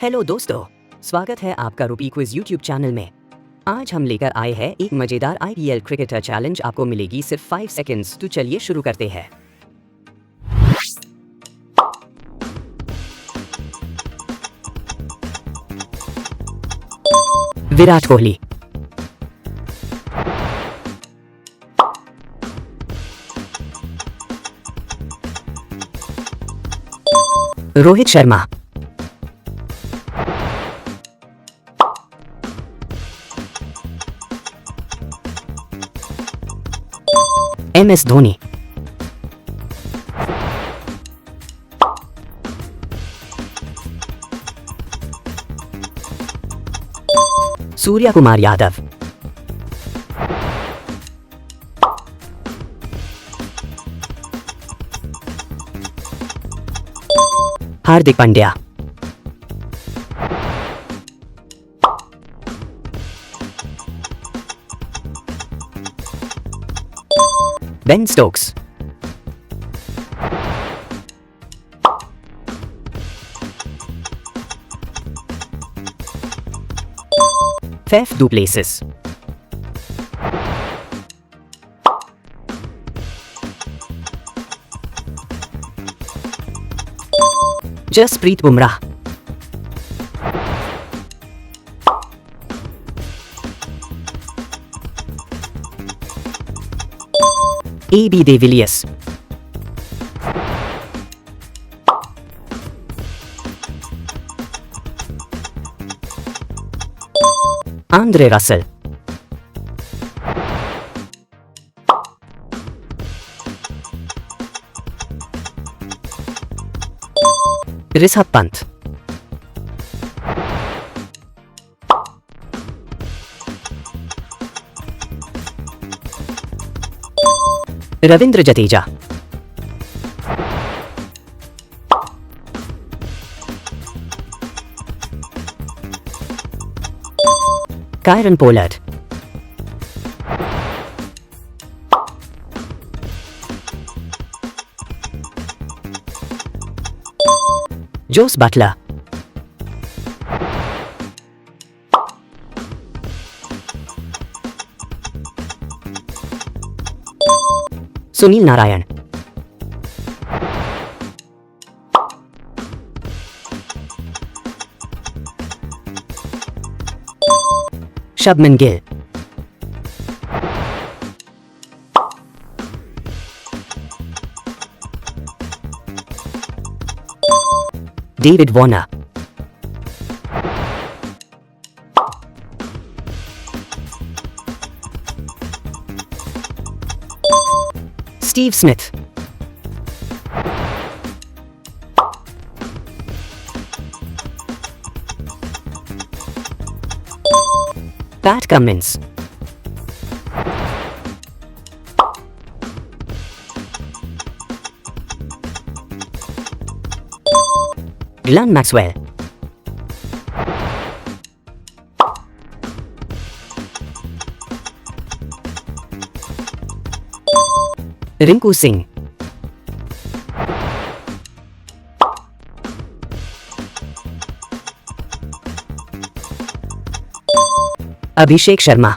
Hello दोस्तों, स्वागत है आपका रूपी क्विज यूट्यूब चैनल में। आज हम लेकर आए हैं एक मजेदार आईपीएल क्रिकेटर चैलेंज। आपको मिलेगी सिर्फ 5 सेकंड्स। तो चलिए शुरू करते हैं। Virat Kohli, Rohit Sharma, MS Dhoni, Surya Kumar Yadav, Hardik Pandya, Ben Stokes, Faf du Plessis, Jasprit Bumrah, AB de Villiers, Andre Russell, Rishabh Pant, Ravindra Jadeja, Kieron Pollard, Jos Buttler, Sunil Narine, Shubman Gill, David Warner, Steve Smith, Pat Cummins, Glenn Maxwell, Rinku Singh, Abhishek Sharma,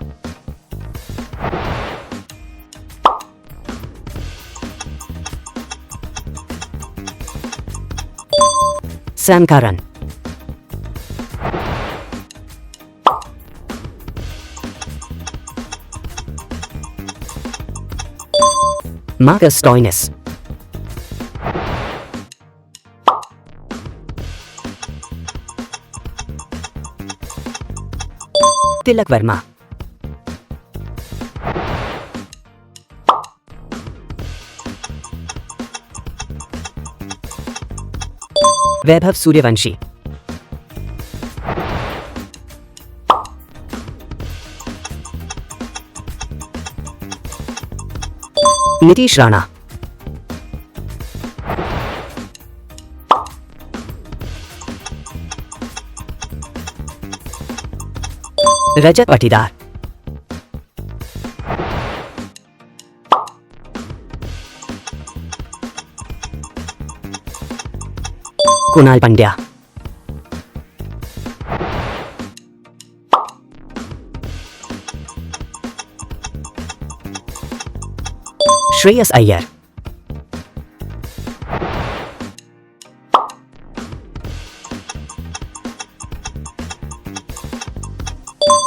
Sam Curran, Marcus Stoinis, Tilak Varma, Vaibhav Suryavanshi, Nitish Rana, Rajat Patidar, Krunal Pandya, Shreyas Iyer,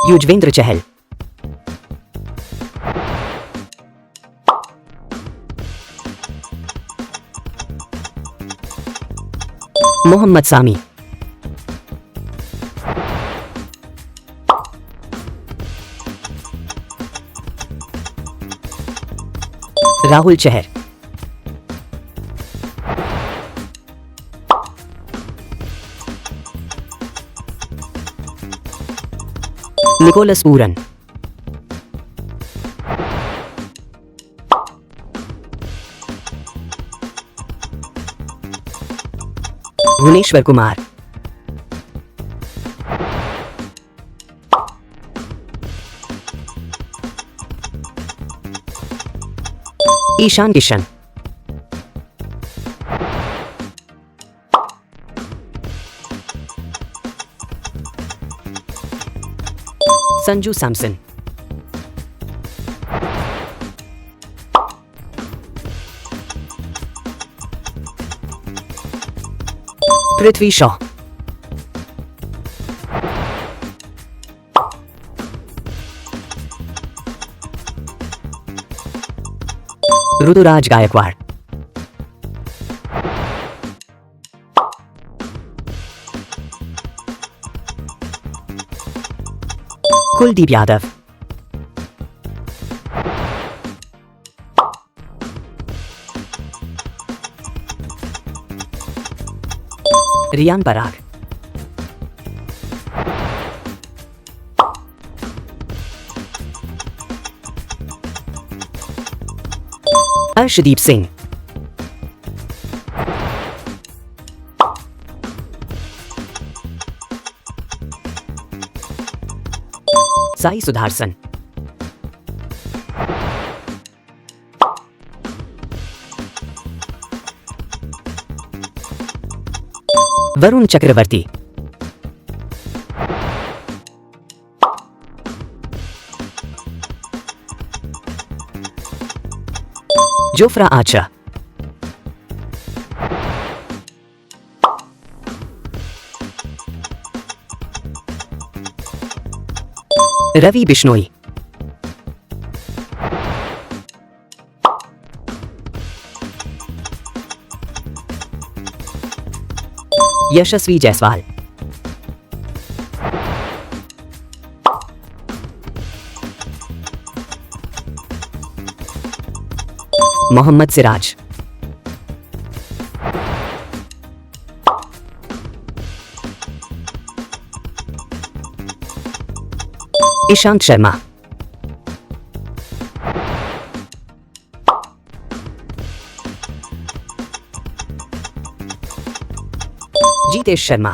Yuzvendra Chahal, Mohammed सामी, Rahul Chahar, Nicholas Pooran, Bhuvneshwar Kumar, Ishan Kishan, Sanju Samson, Prithvi Shaw, Rituraj Gaekwad, Kuldeep Yadav, Riyan Parag, Arshdeep Singh, Sai सुधारसन, Varun Chakravarthy, Jofra आचा, रवि बिश्नोई, यशस्वी जायसवाल, मोहम्मद सिराज, ईशांत शर्मा, जीतेश शर्मा,